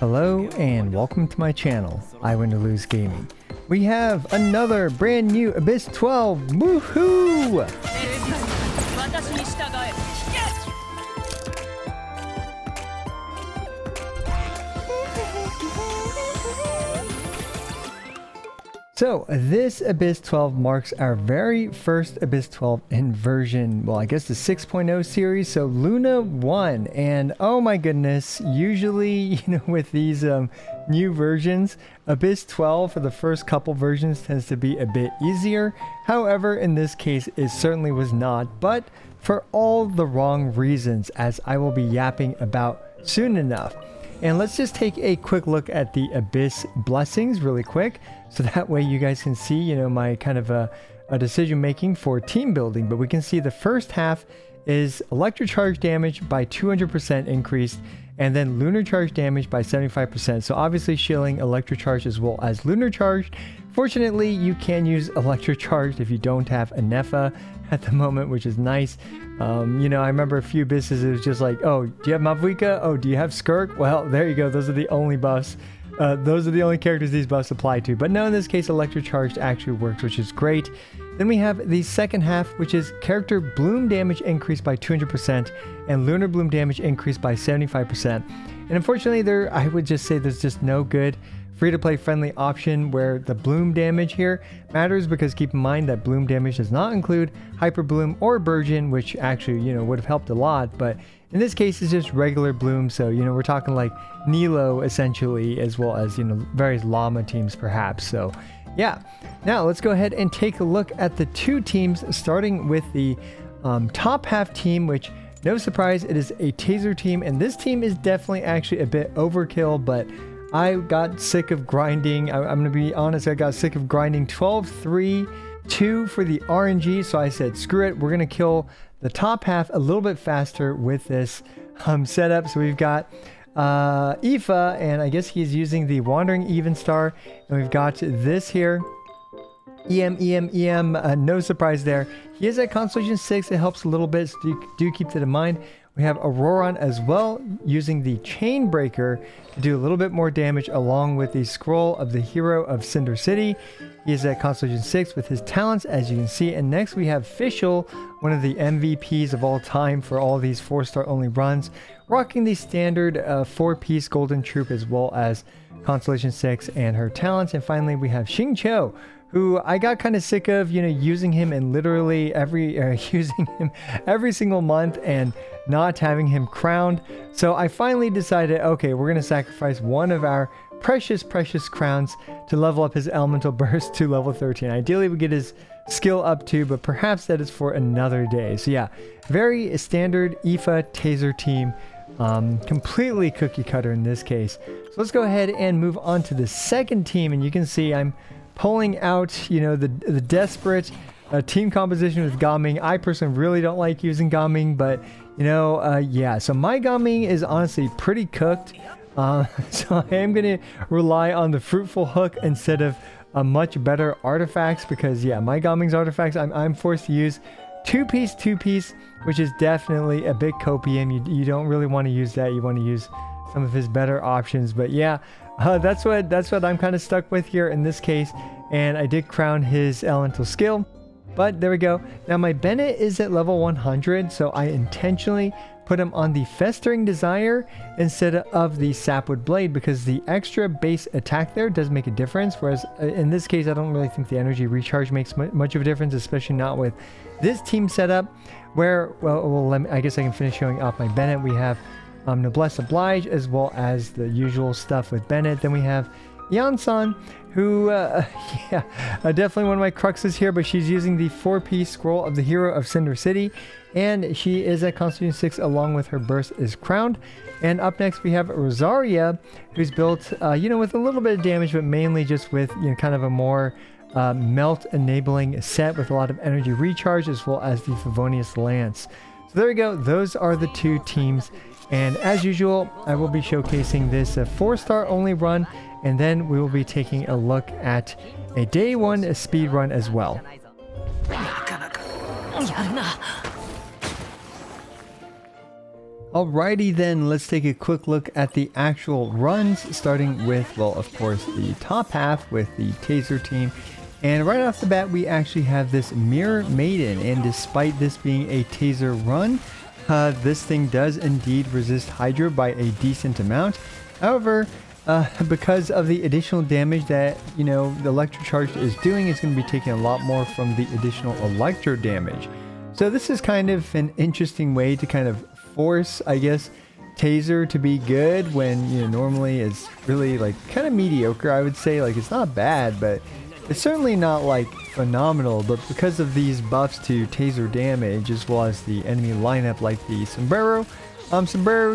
Hello and welcome to my channel, I Win to Lose Gaming. We have another brand new Abyss 12, woohoo! So this Abyss 12 marks our very first Abyss 12 in version, well I guess the 6.0 series, so Luna 1, and oh my goodness, usually with these new versions, Abyss 12 for the first couple versions tends to be a bit easier. However, in this case it certainly was not, but for all the wrong reasons, as I will be yapping about soon enough. And let's just take a quick look at the Abyss blessings really quick, so that way you guys can see, my kind of a decision making for team building. But we can see the first half is electric charge damage by 200% increased, and then lunar charge damage by 75%. So obviously shielding electric charge as well as lunar charge. Fortunately, you can use electric charge if you don't have a Nefa at the moment, which is nice. I remember a few abysses, it was just like, oh, do you have Mavuika? Oh, do you have Skirk? Well, there you go. Those are the only buffs. Those are the only characters these buffs apply to. But no, in this case, electric charge actually works, which is great. Then we have the second half, which is character bloom damage increased by 200% and lunar bloom damage increased by 75%. And unfortunately, I would just say there's just no good free-to-play friendly option where the bloom damage here matters, because keep in mind that bloom damage does not include hyper bloom or burgeon, which actually would have helped a lot, but in this case it's just regular bloom. So we're talking like Nilo essentially, as well as various llama teams perhaps. So yeah, now let's go ahead and take a look at the two teams, starting with the top half team, which no surprise, it is a taser team, and this team is definitely actually a bit overkill, but I got sick of grinding. I'm going to be honest, I got sick of grinding 12-3-2 for the RNG. So I said, screw it. We're going to kill the top half a little bit faster with this setup. So we've got Aoife, and I guess he's using the Wandering Even Star. And we've got this here. EM, no surprise there. He is at Constellation 6. It helps a little bit, so do keep that in mind. We have Ororon as well, using the Chain Breaker to do a little bit more damage, along with the Scroll of the Hero of Cinder City. He is at Constellation 6 with his talents, as you can see. And next we have Fischl, one of the MVPs of all time for all these 4-star only runs, rocking the standard 4-piece Golden Troop as well as Constellation 6 and her talents. And finally we have Xingqiu, who I got kind of sick of, using him in literally using him every single month and not having him crowned. So I finally decided, okay, we're going to sacrifice one of our precious crowns to level up his elemental burst to level 13. Ideally, we get his skill up too, but perhaps that is for another day. So yeah, very standard Aoife taser team. Completely cookie cutter in this case. So let's go ahead and move on to the second team, and you can see I'm pulling out, the desperate team composition with Gaming. I personally really don't like using Gaming, but yeah. So my Gaming is honestly pretty cooked. So I am going to rely on the Fruitful Hook instead of a much better artifacts, because yeah, my Gaming's artifacts, I'm forced to use two-piece, which is definitely a bit copium. You don't really want to use that. You want to use some of his better options, but yeah. That's what I'm kind of stuck with here in this case, and I did crown his elemental skill, but there we go. Now my Bennett is at level 100, so I intentionally put him on the Festering Desire instead of the Sapwood Blade, because the extra base attack there does make a difference, whereas in this case I don't really think the energy recharge makes much of a difference, especially not with this team setup where, I guess I can finish showing off my Bennett. We have Noblesse Oblige, as well as the usual stuff with Bennett. Then we have Yansan, who, definitely one of my cruxes here, but she's using the 4-piece Scroll of the Hero of Cinder City, and she is at Constellation 6 along with her burst is crowned. And up next we have Rosaria, who's built, with a little bit of damage, but mainly just with, kind of a more melt enabling set with a lot of energy recharge, as well as the Favonius Lance. So there we go. Those are the two teams. And as usual, I will be showcasing this 4-star only run, and then we will be taking a look at a day 1 speed run as well. Alrighty then, let's take a quick look at the actual runs, starting with, well, of course, the top half with the taser team. And right off the bat, we actually have this Mirror Maiden, and despite this being a taser run, this thing does indeed resist Hydro by a decent amount. However, because of the additional damage that, you know, the Electro Charge is doing, it's going to be taking a lot more from the additional Electro damage. So this is kind of an interesting way to kind of force, I guess, taser to be good when, you know, normally it's really like kind of mediocre. I would say, like, it's not bad, but it's certainly not like phenomenal. But because of these buffs to taser damage as well as the enemy lineup like the sombrero,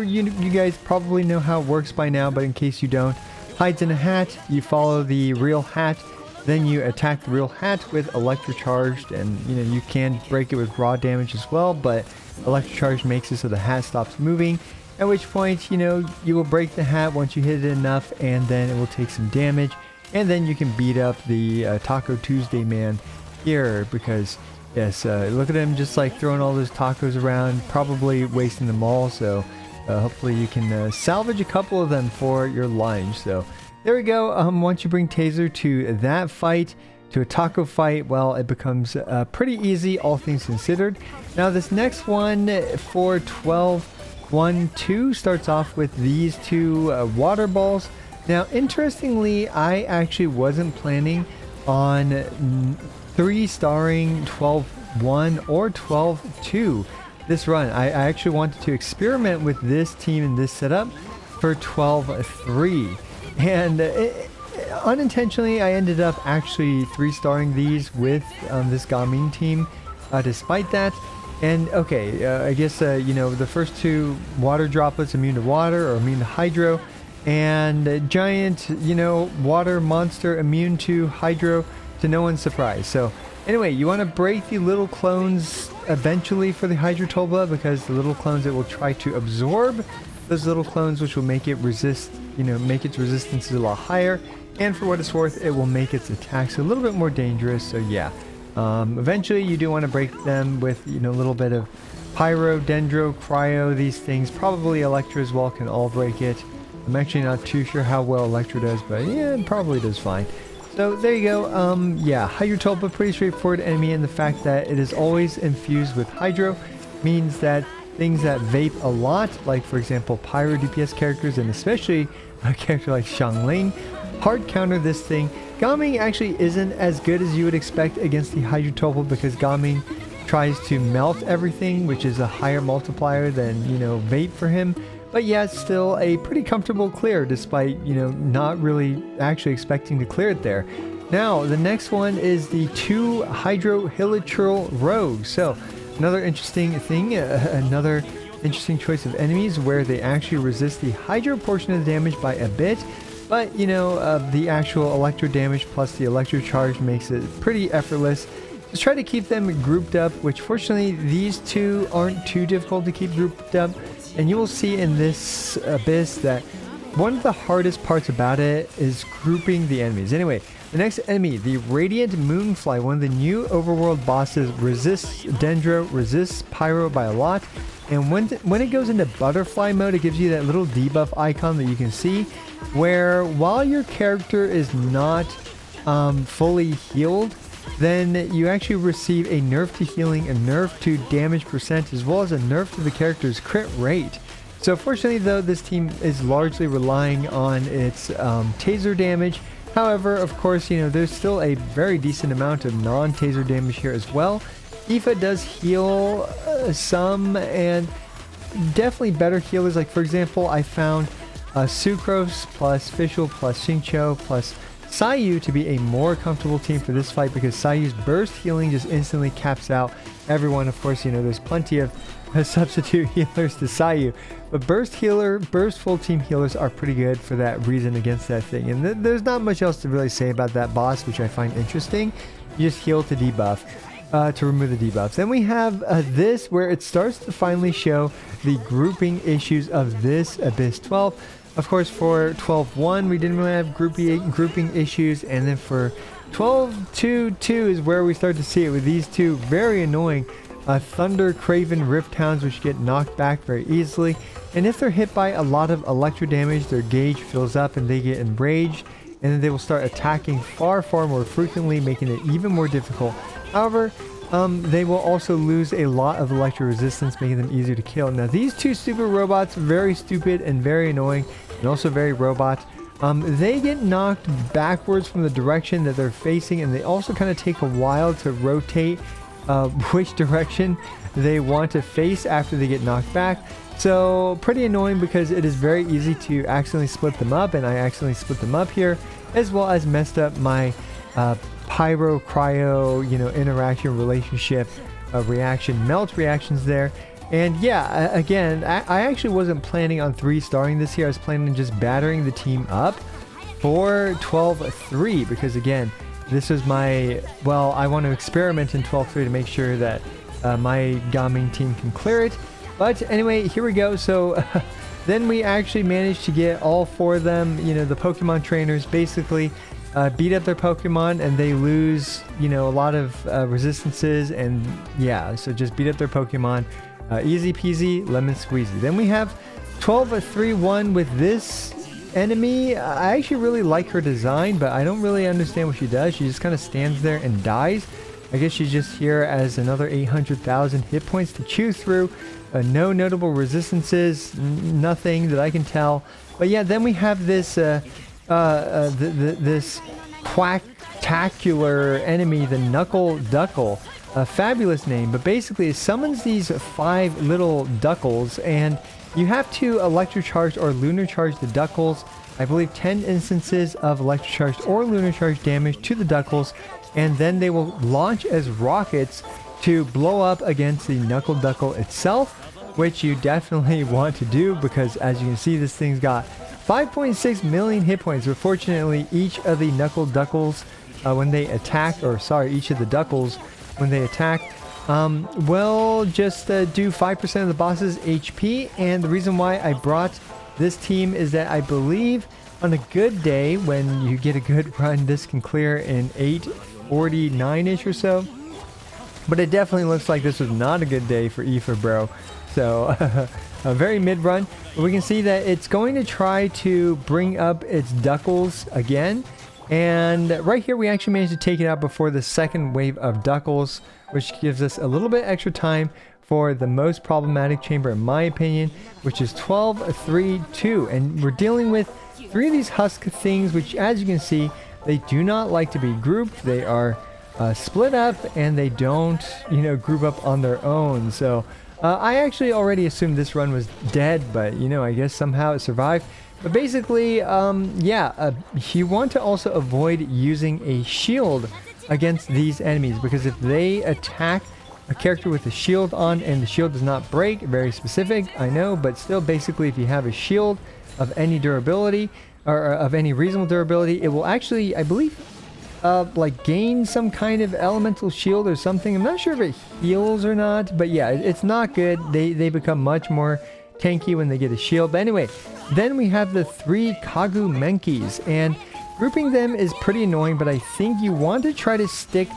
you guys probably know how it works by now, but in case you don't, hides in a hat, you follow the real hat, then you attack the real hat with electrocharged, and you know, you can break it with raw damage as well, but electrocharge makes it so the hat stops moving, at which point, you know, you will break the hat once you hit it enough, and then it will take some damage, and then you can beat up the Taco Tuesday man here, because yes, look at him just like throwing all those tacos around, probably wasting them all, so hopefully you can salvage a couple of them for your lunch. So there we go. Once you bring taser to that fight, to a taco fight, well, it becomes pretty easy, all things considered. Now this next one for 12-1-2 starts off with these two water balls. Now interestingly, I actually wasn't planning on 3-starring 12-1 or 12-2 this run. I actually wanted to experiment with this team and this setup for 12-3, and unintentionally I ended up actually 3-starring these with this Gaming team despite that. And okay, I guess you know, the first two water droplets immune to water or immune to hydro, and giant, you know, water monster immune to hydro, to no one's surprise. So anyway, you want to break the little clones eventually for the Hydrotolba, because the little clones, it will try to absorb those little clones, which will make it resist, you know, make its resistance a lot higher, and for what it's worth, it will make its attacks a little bit more dangerous. So yeah, eventually you do want to break them with, you know, a little bit of Pyro, Dendro, Cryo. These things, probably Electro as well, can all break it. I'm actually not too sure how well Electro does, but yeah, it probably does fine. So there you go. Yeah, Hydrotolba, pretty straightforward enemy, and the fact that it is always infused with Hydro means that things that vape a lot, like for example Pyro DPS characters, and especially a character like Xiangling, hard counter this thing. Gaming actually isn't as good as you would expect against the Hydrotolba, because Gaming tries to melt everything, which is a higher multiplier than, you know, vape for him. But yeah, it's still a pretty comfortable clear, despite, you know, not really actually expecting to clear it there. Now, the next one is the 2 Hydro Hilichurl Rogue. So, another interesting thing, another interesting choice of enemies where they actually resist the Hydro portion of the damage by a bit. But, you know, the actual Electro damage plus the Electro Charge makes it pretty effortless. Just try to keep them grouped up, which fortunately these two aren't too difficult to keep grouped up. And you will see in this abyss that one of the hardest parts about it is grouping the enemies. Anyway, the next enemy, the Radiant Moonfly, one of the new overworld bosses, resists Dendro, resists Pyro by a lot. And when it goes into butterfly mode, it gives you that little debuff icon that you can see, where while your character is not fully healed, then you actually receive a nerf to healing, a nerf to damage percent, as well as a nerf to the character's crit rate. So fortunately though, this team is largely relying on its taser damage. However, of course, you know, there's still a very decent amount of non-taser damage here as well. Aoife does heal some, and definitely better healers. Like for example, I found Sucrose plus Fischl plus Xingqiu plus Sayu to be a more comfortable team for this fight, because Sayu's burst healing just instantly caps out everyone. Of course, you know, there's plenty of substitute healers to Sayu, but burst full team healers are pretty good for that reason against that thing. And there's not much else to really say about that boss, which I find interesting. You just heal to debuff, to remove the debuffs. Then we have this, where it starts to finally show the grouping issues of this Abyss 12. Of course, for 12-1, we didn't really have grouping issues, and then for 12-2-2 is where we start to see it with these two very annoying Thunder Craven Rift Hounds, which get knocked back very easily. And if they're hit by a lot of electro damage, their gauge fills up and they get enraged. And then they will start attacking far more frequently, making it even more difficult. However, they will also lose a lot of electro resistance, making them easier to kill. Now, these two stupid robots, very stupid and very annoying, and also very robot. They get knocked backwards from the direction that they're facing, and they also kind of take a while to rotate which direction they want to face after they get knocked back. So pretty annoying because it is very easy to accidentally split them up, and I accidentally split them up here, as well as messed up my pyro cryo, you know, interaction relationship reaction melt reactions there. And yeah, again, I actually wasn't planning on 3-starring this here. I was planning on just battering the team up for 12-3 because again, this is my, well, I want to experiment in 12-3 to make sure that my gaming team can clear it. But anyway, here we go. So then we actually managed to get all 4 of them, you know, the Pokemon trainers basically beat up their Pokemon, and they lose, you know, a lot of resistances, and yeah, so just beat up their Pokemon. Easy peasy, lemon squeezy. Then we have 12-3-1 with this enemy. I actually really like her design, but I don't really understand what she does. She just kind of stands there and dies. I guess she's just here as another 800,000 hit points to chew through. No notable resistances, nothing that I can tell. But yeah, then we have this this quacktacular enemy, the Knuckle Duckle. A fabulous name, but basically it summons these 5 little duckles, and you have to electrocharge or lunar charge the duckles. I believe 10 instances of electrocharged or lunar charge damage to the duckles, and then they will launch as rockets to blow up against the Knuckle Duckle itself, which you definitely want to do because as you can see, this thing's got 5.6 million hit points. But fortunately, each of the Knuckle Duckles when they attack, or sorry, each of the duckles when they attack, will just do 5% of the boss's HP. And the reason why I brought this team is that I believe on a good day, when you get a good run, this can clear in 8:49-ish or so. But it definitely looks like this was not a good day for Aoife, bro. So a very mid-run. We can see that it's going to try to bring up its duckles again. And right here, we actually managed to take it out before the second wave of duckles, which gives us a little bit extra time for the most problematic chamber, in my opinion, which is 12-3-2. And we're dealing with 3 of these husk things, which, as you can see, they do not like to be grouped. They are split up, and they don't, you know, group up on their own. So I actually already assumed this run was dead, but, you know, I guess somehow it survived. But basically, you want to also avoid using a shield against these enemies, because if they attack a character with a shield on and the shield does not break, very specific, I know, but still, basically, if you have a shield of any durability, or of any reasonable durability, it will actually, I believe, like gain some kind of elemental shield or something. I'm not sure if it heals or not, but yeah, it's not good. They become much more tanky when they get a shield. But anyway, then we have the 3 Kagumenkis, and grouping them is pretty annoying, but I think you want to try to stick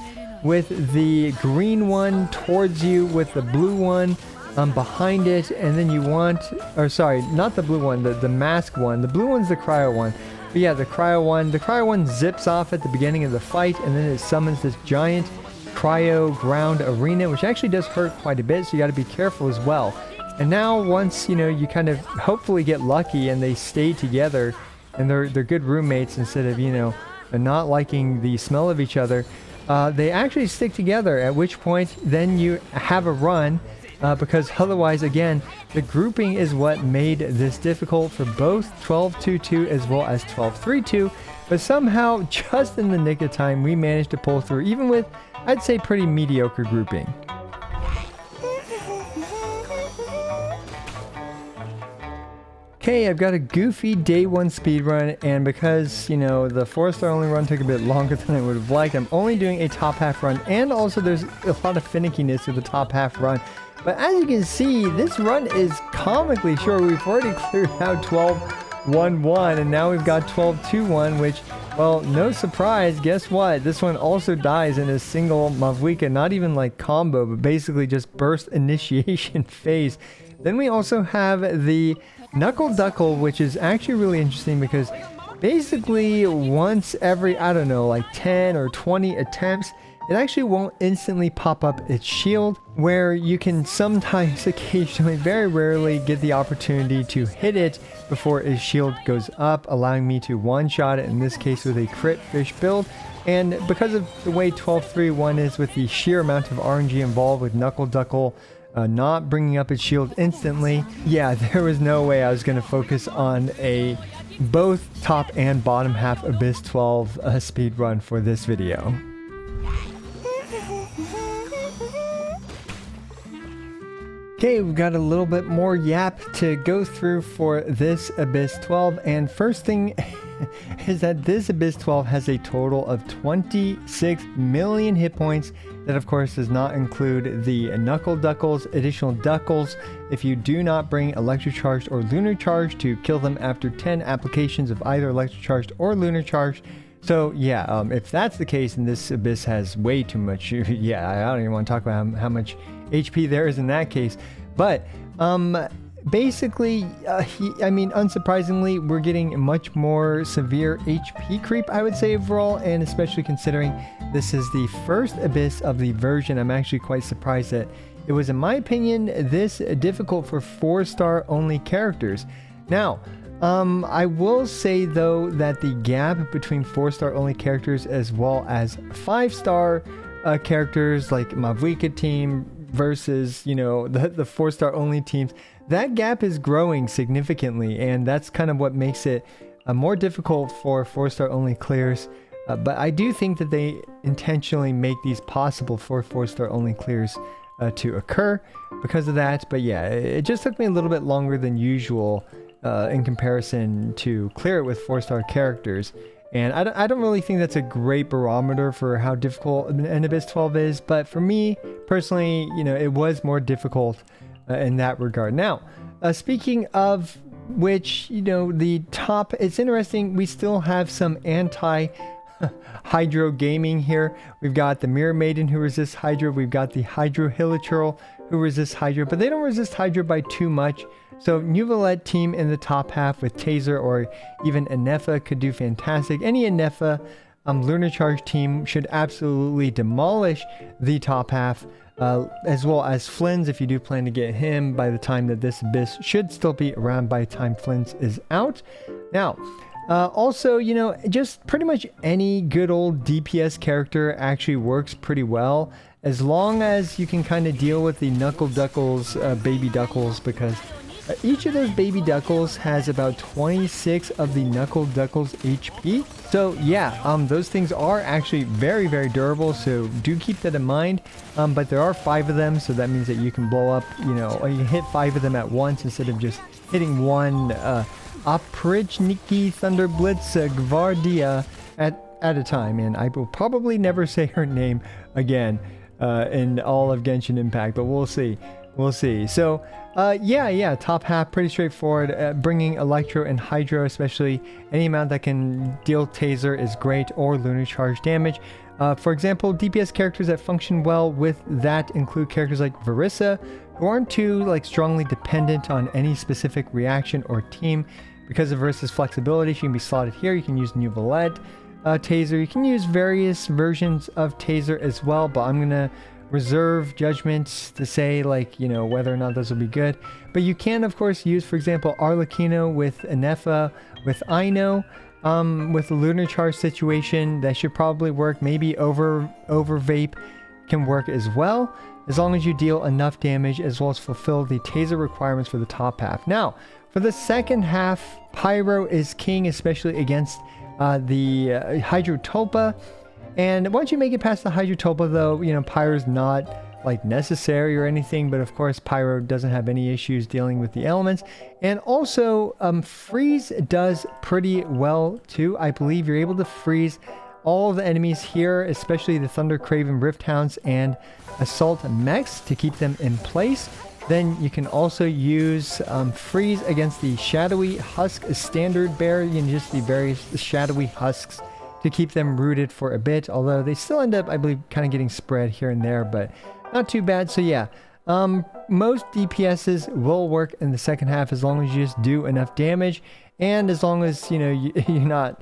with the green one towards you with the blue one behind it, and then you want, or sorry, not the blue one, the mask one. The blue one's the cryo one. But yeah, the cryo one zips off at the beginning of the fight, and then it summons this giant cryo ground arena, which actually does hurt quite a bit, so you got to be careful as well. And now once, you know, you kind of hopefully get lucky and they stay together and they're good roommates instead of, you know, not liking the smell of each other, they actually stick together, at which point then you have a run, because otherwise, again, the grouping is what made this difficult for both 12-2-2 as well as 12-3-2. But somehow, just in the nick of time, we managed to pull through, even with, I'd say, pretty mediocre grouping. Okay, I've got a goofy day 1 speedrun, and because, you know, the 4-star only run took a bit longer than I would have liked, I'm only doing a top half run, and also there's a lot of finickiness with the top half run. But as you can see, this run is comically short. We've already cleared out 12 1-1, and now we've got 12-2-1, which, well, no surprise, guess what? This one also dies in a single Mavuika, not even like combo, but basically just burst initiation phase. Then we also have the Knuckle Duckle, which is actually really interesting because basically once every, I don't know, like 10 or 20 attempts, it actually won't instantly pop up its shield, where you can sometimes, occasionally, very rarely get the opportunity to hit it before its shield goes up, allowing me to one-shot it, in this case with a crit fish build. And because of the way 12-3-1 is, with the sheer amount of RNG involved with Knuckle Duckle not bringing up its shield instantly, yeah, there was no way I was going to focus on a both top and bottom half Abyss 12 speed run for this video. Okay, we've got a little bit more yap to go through for this Abyss 12, and first thing is that this Abyss 12 has a total of 26 million hit points. That of course does not include the Knuckle Duckles, additional Duckles if you do not bring Electro Charged or Lunar Charged to kill them after 10 applications of either Electro Charged or Lunar Charged. So yeah, if that's the case, then this Abyss has way too much. Yeah, I don't even want to talk about how much HP there is in that case. But basically, I mean, unsurprisingly, we're getting much more severe HP creep, I would say, overall, and especially considering this is the first Abyss of the version. I'm actually quite surprised that it was, in my opinion, this difficult for 4-star only characters. Now, I will say though that the gap between 4-star only characters as well as 5-star characters like Mavuika team versus, you know, the 4-star only teams, that gap is growing significantly, and that's kind of what makes it more difficult for 4-star only clears. But I do think that they intentionally make these possible for 4-star only clears to occur because of that. But yeah, it just took me a little bit longer than usual in comparison to clear it with 4-star characters. And I don't really think that's a great barometer for how difficult an Abyss 12 is, but for me personally, you know, it was more difficult in that regard. Now, speaking of which, you know, the top, it's interesting, we still have some anti-Hydro gaming here. We've got the Mirror Maiden who resists Hydro, we've got the Hydro Hilichurl who resists Hydro, but they don't resist Hydro by too much. So Nuvolette team in the top half with Taser or even Anefa could do fantastic. Any Anefa Lunar Charge team should absolutely demolish the top half, as well as Flynn's if you do plan to get him by the time that this Abyss should still be around by the time Flynn's is out. Now, also, you know, just pretty much any good old DPS character actually works pretty well, as long as you can kind of deal with the Knuckle Duckles, baby Duckles, because each of those baby Duckles has about 26 of the Knuckle Duckles HP. So yeah, those things are actually very, very durable, so do keep that in mind. But there are 5 of them, so that means that you can blow up, you know, or you can hit 5 of them at once instead of just hitting one Oprichniki Thunderblitz Gvardia at a time. And I will probably never say her name again in all of Genshin Impact, but we'll see. We'll see. So, yeah, top half, pretty straightforward. Bringing Electro and Hydro, especially any amount that can deal Taser is great, or Lunar Charge damage. For example, DPS characters that function well with that include characters like Verissa, who aren't too strongly dependent on any specific reaction or team. Because of Verissa's flexibility, she can be slotted here. You can use Nuvolette Taser. You can use various versions of Taser as well, but I'm gonna reserve judgments to say, like, you know, whether or not those will be good. But you can of course use, for example, Arlecchino with Anefa, with Aino, with the Lunar Charge situation. That should probably work. Maybe over Vape can work as well, as long as you deal enough damage as well as fulfill the Taser requirements for the top half. Now, for the second half, Pyro is king, especially against the Hydrotolpa. And once you make it past the Hydrotolpa, though, you know, Pyro's not like necessary or anything, but of course Pyro doesn't have any issues dealing with the elements. And also Freeze does pretty well too. I believe you're able to freeze all of the enemies here, especially the Thunder Craven Rift Hounds and Assault Mechs, to keep them in place. Then you can also use freeze against the shadowy husk standard bear. You can just the various shadowy husks to keep them rooted for a bit, although they still end up, I believe, kind of getting spread here and there, but not too bad. So yeah, most DPSs will work in the second half as long as you just do enough damage, and as long as, you know, you're not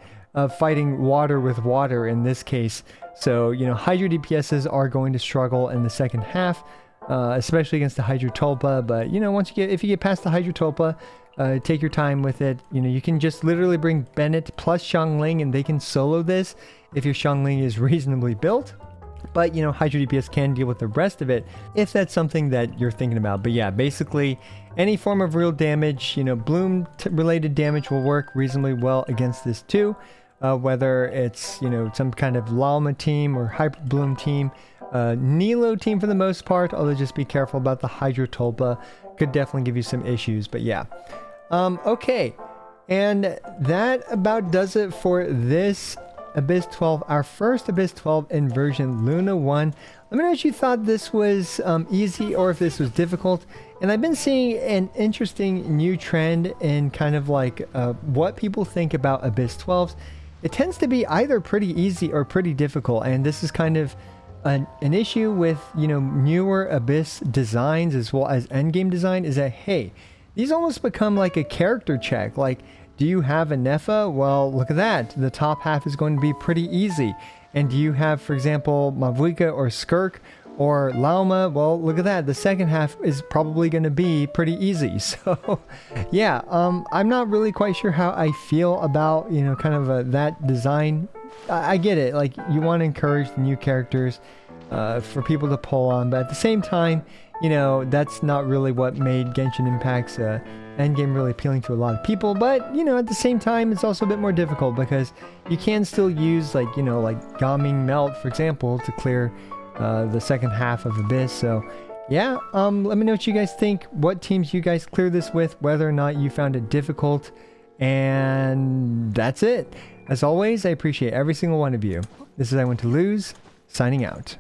fighting water with water in this case. So, you know, Hydra DPSs are going to struggle in the second half, especially against the Hydrotolpa, but, you know, if you get past the Hydrotolpa, take your time with it. You know, you can just literally bring Bennett plus Xiangling and they can solo this if your Xiangling is reasonably built. But, you know, Hydra DPS can deal with the rest of it if that's something that you're thinking about. But yeah, basically any form of real damage, you know, bloom related damage will work reasonably well against this too. Whether it's, you know, some kind of Llama team or Hyper Bloom team, Nilo team for the most part, although just be careful about the Hydrotolpa, could definitely give you some issues. But yeah. Okay, and that about does it for this Abyss 12, our first Abyss 12 in version Luna 1. Let me know if you thought this was easy or if this was difficult. And I've been seeing an interesting new trend in kind of like what people think about Abyss 12s. It tends to be either pretty easy or pretty difficult, and this is kind of an issue with, you know, newer Abyss designs as well as endgame design, is that, hey, these almost become like a character check. Like, do you have a Nepha? Well, look at that. The top half is going to be pretty easy. And do you have, for example, Mavuika or Skirk or Lauma? Well, look at that. The second half is probably going to be pretty easy. So, yeah, I'm not really quite sure how I feel about, you know, kind of that design. I get it. Like, you want to encourage the new characters for people to pull on. But at the same time, you know, that's not really what made Genshin Impact's endgame really appealing to a lot of people. But, you know, at the same time, it's also a bit more difficult because you can still use, like, you know, like Gaming Melt, for example, to clear the second half of Abyss. So, yeah, let me know what you guys think, what teams you guys clear this with, whether or not you found it difficult. And that's it. As always, I appreciate every single one of you. This is I Want to Lose, signing out.